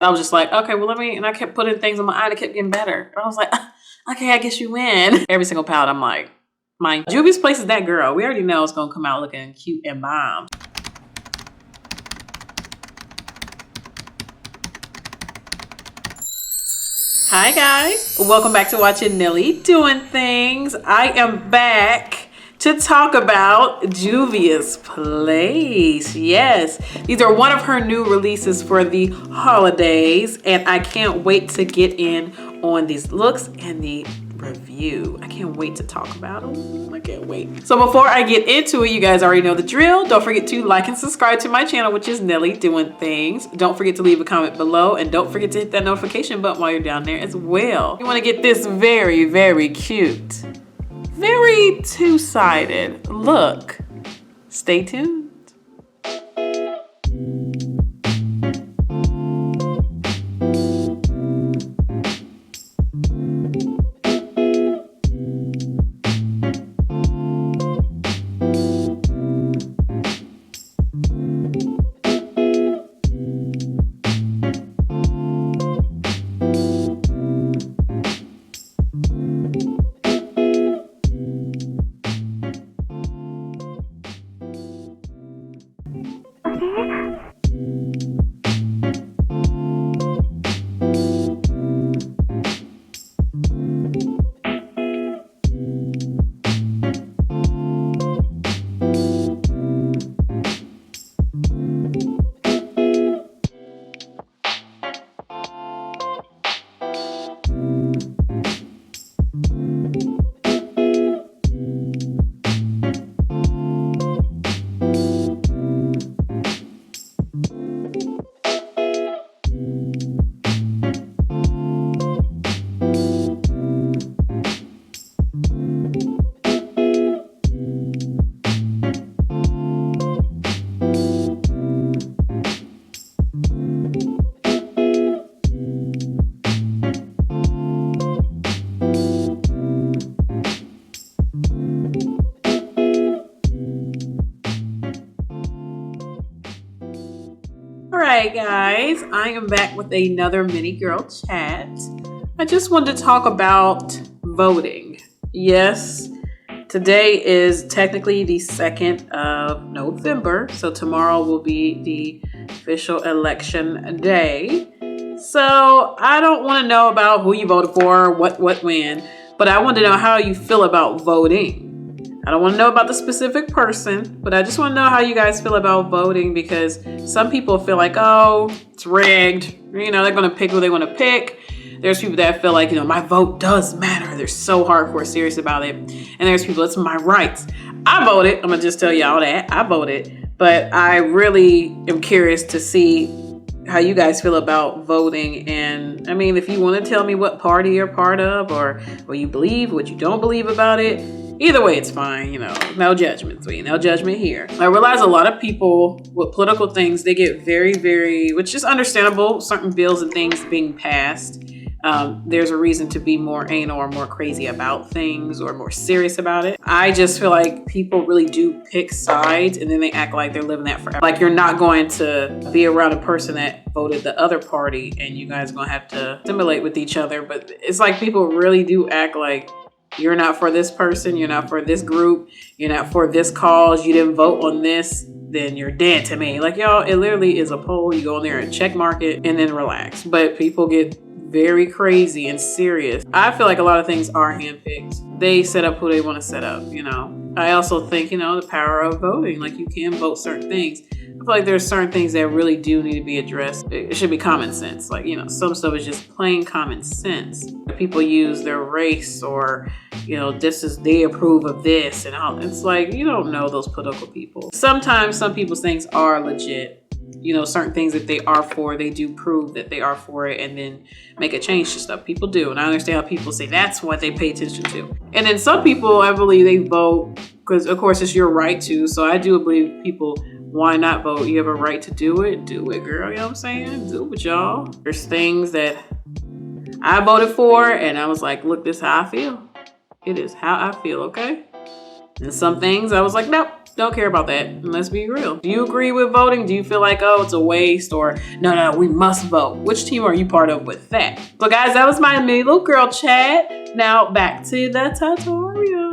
I was just like, okay, well, let me, and I kept putting things on my eye and it kept getting better. I was like, okay, I guess you win. Every single palette, I'm like, my Juvia's Place is that girl. We already know it's gonna come out looking cute and bomb. Hi guys, welcome back to watching Nelly Doing Things. I am back to talk about Juvia's Place. Yes, these are one of her new releases for the holidays, and I can't wait to get in on these looks and the review. I can't wait to talk about them. I can't wait. So before I get into it, you guys already know the drill. Don't forget to like and subscribe to my channel, which is Nelly Doing Things. Don't forget to leave a comment below, and don't forget to hit that notification button while you're down there as well. You want to get this very, very cute, very two-sided look. Stay tuned. Alright guys, I am back with another mini girl chat. I just wanted to talk about voting. Yes, today is technically the 2nd of November, so tomorrow will be the official election day. So I don't want to know about who you voted for, what when, but I want to know how you feel about voting. I don't want to know about the specific person, but I just want to know how you guys feel about voting, because some people feel like, oh, it's rigged. You know, they're going to pick who they want to pick. There's people that feel like, you know, my vote does matter. They're so hardcore serious about it. And there's people, it's my rights. I voted. I'm going to just tell y'all that. I voted. But I really am curious to see how you guys feel about voting. And I mean, if you want to tell me what party you're part of, or what you believe, what you don't believe about it, either way, it's fine, you know, no judgment, sweet, no judgment here. I realize a lot of people with political things, they get very, which is understandable, certain bills and things being passed. There's a reason to be more anal or more crazy about things or more serious about it. I just feel like people really do pick sides, and then they act like they're living that forever. Like you're not going to be around a person that voted the other party and you guys are going to have to assimilate with each other. But it's like people really do act like you're not for this person, you're not for this group, you're not for this cause, you didn't vote on this, then you're dead to me. Like, y'all, it literally is a poll. You go in there and check mark it and then relax. But people get very crazy and serious. I feel like a lot of things are handpicked. They set up who they want to set up, you know. I also think, you know, the power of voting, like you can vote certain things. I feel like there's certain things that really do need to be addressed. It should be common sense. Like, you know, some stuff is just plain common sense. People use their race or, you know, they approve of this and all. It's like, you don't know those political people. Sometimes some people's things are legit. You know, certain things that they are for, they do prove that they are for it and then make a change to stuff. People do. And I understand how people say that's what they pay attention to. And then some people, I believe they vote because, of course, it's your right to. So I do believe people, why not vote? You have a right to do it. Do it, girl. You know what I'm saying? Do it, y'all. There's things that I voted for and I was like, look, this is how I feel. It is how I feel, okay? And some things I was like, nope. Don't care about that. And let's be real. Do you agree with voting? Do you feel like, oh, it's a waste, or no, we must vote? Which team are you part of with that? So guys, that was my mini little girl chat. Now back to the tutorial.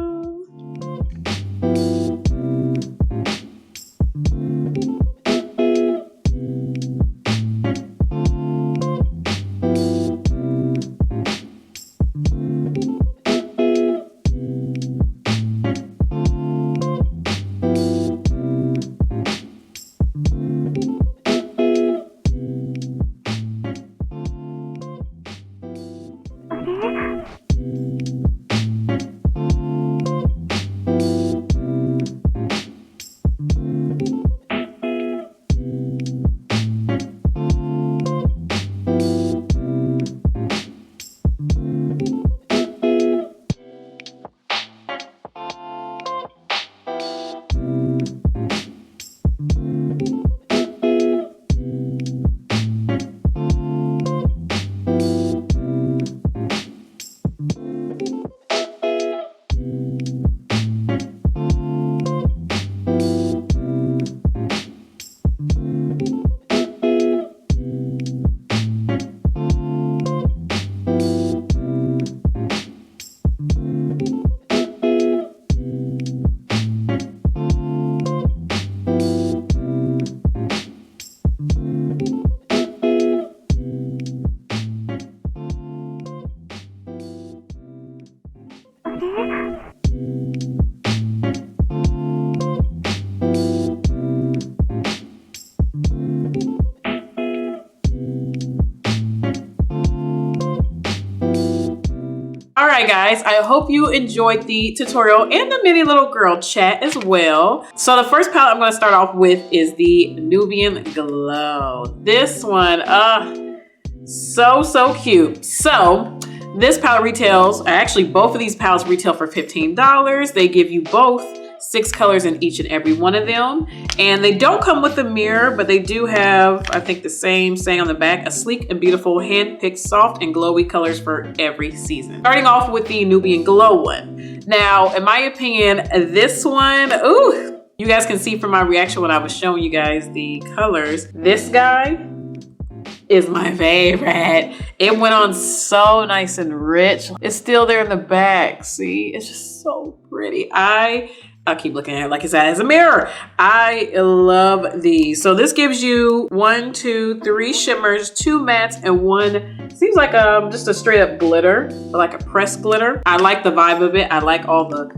Alright guys, I hope you enjoyed the tutorial and the mini little girl chat as well. So the first palette I'm going to start off with is the Nubian Glow. This one, so cute. So this palette retails, actually both of these palettes retail for $15. They give you both 6 colors in each and every one of them, and they don't come with a mirror, but they do have, I think, the same saying on the back: a sleek and beautiful hand-picked soft and glowy colors for every season. Starting off with the Nubian Glow one. Now, in my opinion, this one, ooh, you guys can see from my reaction when I was showing you guys the colors, this guy is my favorite. It went on so nice and rich. It's still there in the back. See, it's just so pretty. I keep looking at it like it's as a mirror. I love these. So this gives you 1, 2, 3 shimmers, 2 mattes, and 1 seems like just a straight up glitter, like a pressed glitter. I like the vibe of it. I like all the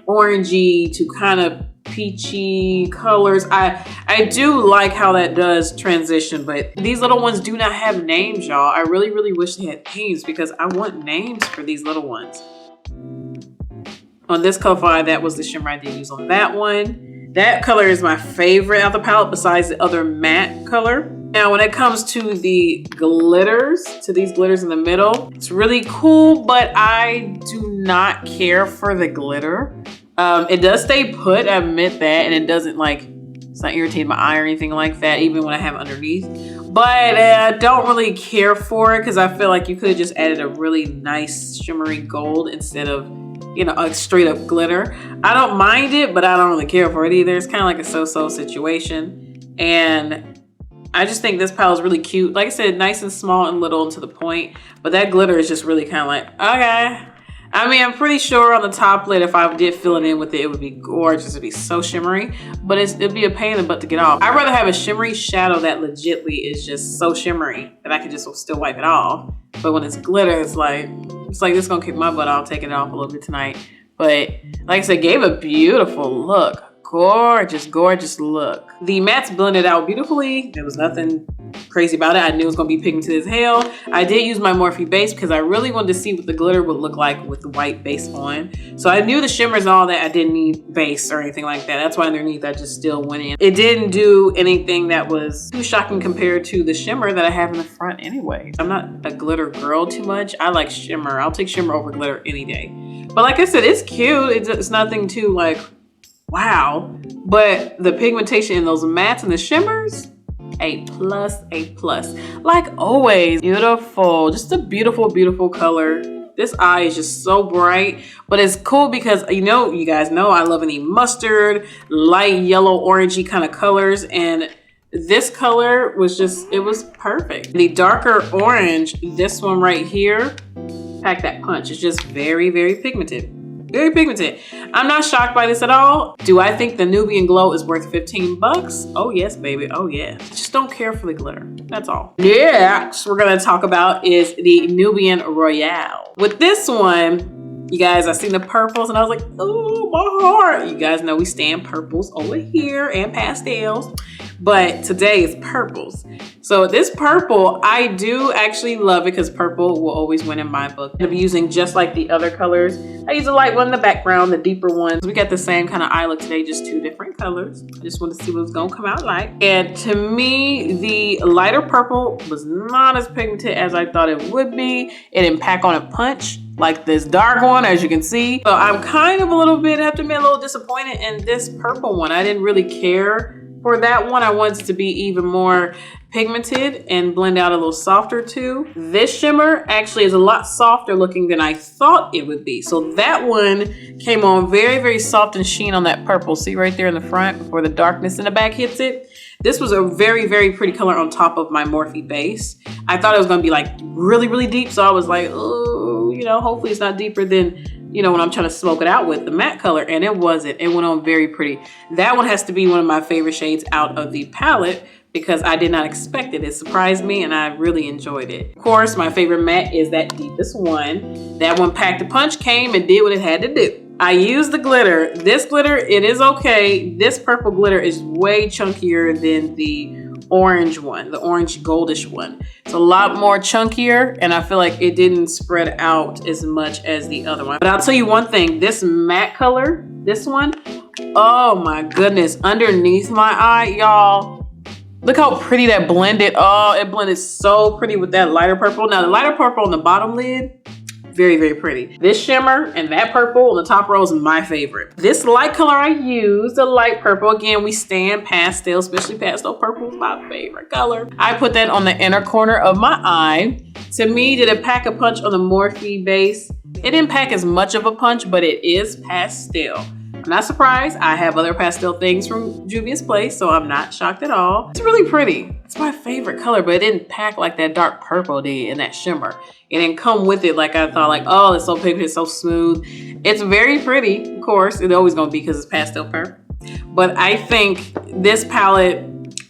orangey to kind of peachy colors. I do like how that does transition, but these little ones do not have names, y'all. I really wish they had names, because I want names for these little ones. On this Ko-Fi, that was the shimmer I did use on that one. That color is my favorite of the palette besides the other matte color. Now, when it comes to the glitters, to these glitters in the middle, it's really cool, but I do not care for the glitter. It does stay put, I admit that, and it doesn't it's not irritating my eye or anything like that, even when I have it underneath. But I don't really care for it, because I feel like you could have just added a really nice shimmery gold instead of, you know, a straight up glitter. I don't mind it, but I don't really care for it either. It's kind of like a so-so situation. And I just think this palette is really cute. Like I said, nice and small and little and to the point. But that glitter is just really kind of like, okay. I mean, I'm pretty sure on the top lid, if I did fill it in with it, it would be gorgeous. It'd be so shimmery, but it'd be a pain in the butt to get off. I'd rather have a shimmery shadow that legitly is just so shimmery that I can just still wipe it off. But when it's glitter, it's like this is gonna kick my butt off taking it off a little bit tonight. But like I said, gave a beautiful look. Gorgeous look. The mattes blended out beautifully. There was nothing crazy about it. I knew it was gonna be pigmented as hell. I did use my Morphe base because I really wanted to see what the glitter would look like with the white base on. So I knew the shimmers and all that. I didn't need base or anything like that. That's why underneath I just still went in. It didn't do anything that was too shocking compared to the shimmer that I have in the front anyway. I'm not a glitter girl too much. I like shimmer. I'll take shimmer over glitter any day. But like I said, it's cute. It's nothing too like, wow. But the pigmentation in those mattes and the shimmers, A+. Like always, beautiful. Just a beautiful color. This eye is just so bright, but it's cool because, you know, you guys know I love any mustard, light yellow, orangey kind of colors. And this color was just, it was perfect. The darker orange, this one right here, pack that punch. It's just very, very pigmented. Very pigmented. I'm not shocked by this at all. Do I think the Nubian Glow is worth 15 bucks? Oh yes, baby, oh yeah. Just don't care for the glitter, that's all. Next, we're gonna talk about is the Nubian Royale. With this one, you guys, I seen the purples and I was like, oh, my heart. You guys know we stand purples over here and pastels, but today is purples. So this purple, I do actually love it because purple will always win in my book. I'm using just like the other colors. I use a light one in the background, the deeper ones. We got the same kind of eye look today, just 2 different colors. I just want to see what it's gonna come out like. And to me, the lighter purple was not as pigmented as I thought it would be. It didn't pack on a punch like this dark one, as you can see. So I'm kind of a little bit, I have to admit, a little disappointed in this purple one. I didn't really care for that one. I wanted it to be even more pigmented and blend out a little softer too. This shimmer actually is a lot softer looking than I thought it would be. So that one came on very, very soft and sheen on that purple. See right there in the front before the darkness in the back hits it. This was a very, very pretty color on top of my Morphe base. I thought it was gonna be like really, really deep. So I was like, oh, you know, hopefully it's not deeper than, you know, when I'm trying to smoke it out with the matte color, and it wasn't. It went on very pretty. That one has to be one of my favorite shades out of the palette because I did not expect it. It surprised me and I really enjoyed it. Of course, my favorite matte is that deepest one. That one packed a punch, came and did what it had to do. I used the glitter. This glitter, it is okay. This purple glitter is way chunkier than the orange one, the orange goldish one. It's a lot more chunkier and I feel like it didn't spread out as much as the other one. But I'll tell you one thing, this matte color, this one, oh my goodness, underneath my eye, y'all, look how pretty that blended. Oh, it blended so pretty with that lighter purple. Now the lighter purple on the bottom lid, very, very pretty. This shimmer and that purple on the top row is my favorite. This light color I used, the light purple. Again, we stand pastel, especially pastel purple is my favorite color. I put that on the inner corner of my eye. To me, did it pack a punch on the Morphe base? It didn't pack as much of a punch, but it is pastel. I'm not surprised. I have other pastel things from JUVIA'S place, so I'm not shocked at all. It's really pretty. It's my favorite color, but it didn't pack like that dark purple did in that shimmer. It didn't come with it like I thought, like, oh, it's so pigmented, it's so smooth. It's very pretty, of course. It's always gonna be because it's pastel purple. But I think this palette,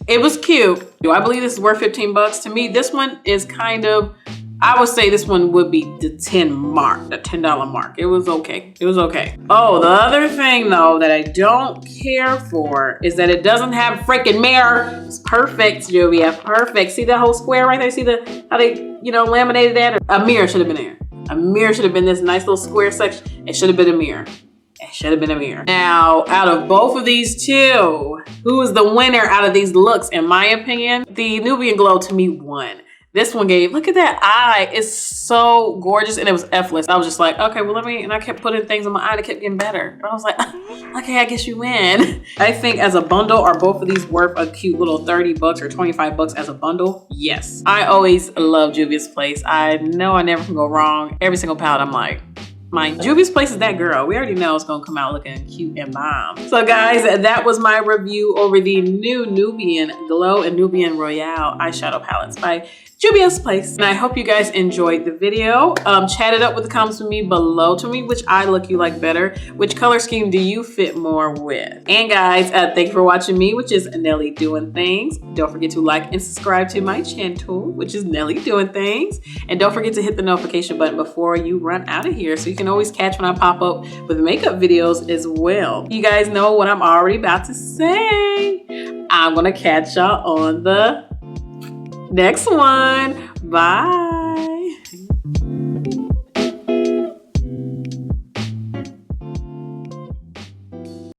it was cute. Do I believe this is worth 15 bucks? To me, this one is kind of, I would say this one would be the $10 mark. It was okay. It was okay. Oh, the other thing though that I don't care for is that it doesn't have a freaking mirror. It's perfect, Juvia, perfect. See that whole square right there? See how they, you know, laminated that? A mirror should have been there. A mirror should have been this nice little square section. It should have been a mirror. It should have been a mirror. Now, out of both of these two, who is the winner out of these looks? In my opinion, the Nubian Glow to me won. This one gave, look at that eye. It's so gorgeous and it was effortless. I was just like, okay, well, and I kept putting things on my eye and it kept getting better. But I was like, okay, I guess you win. I think as a bundle, are both of these worth a cute little 30 bucks or 25 bucks as a bundle? Yes. I always love JUVIA'S place. I know I never can go wrong. Every single palette, I'm like, JUVIA'S place is that girl. We already know it's gonna come out looking cute and bomb. So guys, that was my review over the new Nubian Glow and Nubian Royale eyeshadow palettes by JUVIA'S place. And I hope you guys enjoyed the video. Chat it up with the comments with me below. To me, which eye look you like better? Which color scheme do you fit more with? And guys, thank you for watching me, which is Nelly Doing Things. Don't forget to like and subscribe to my channel, which is Nelly Doing Things. And don't forget to hit the notification button before you run out of here so you can always catch when I pop up with makeup videos as well. You guys know what I'm already about to say. I'm gonna catch y'all on the next one. Bye.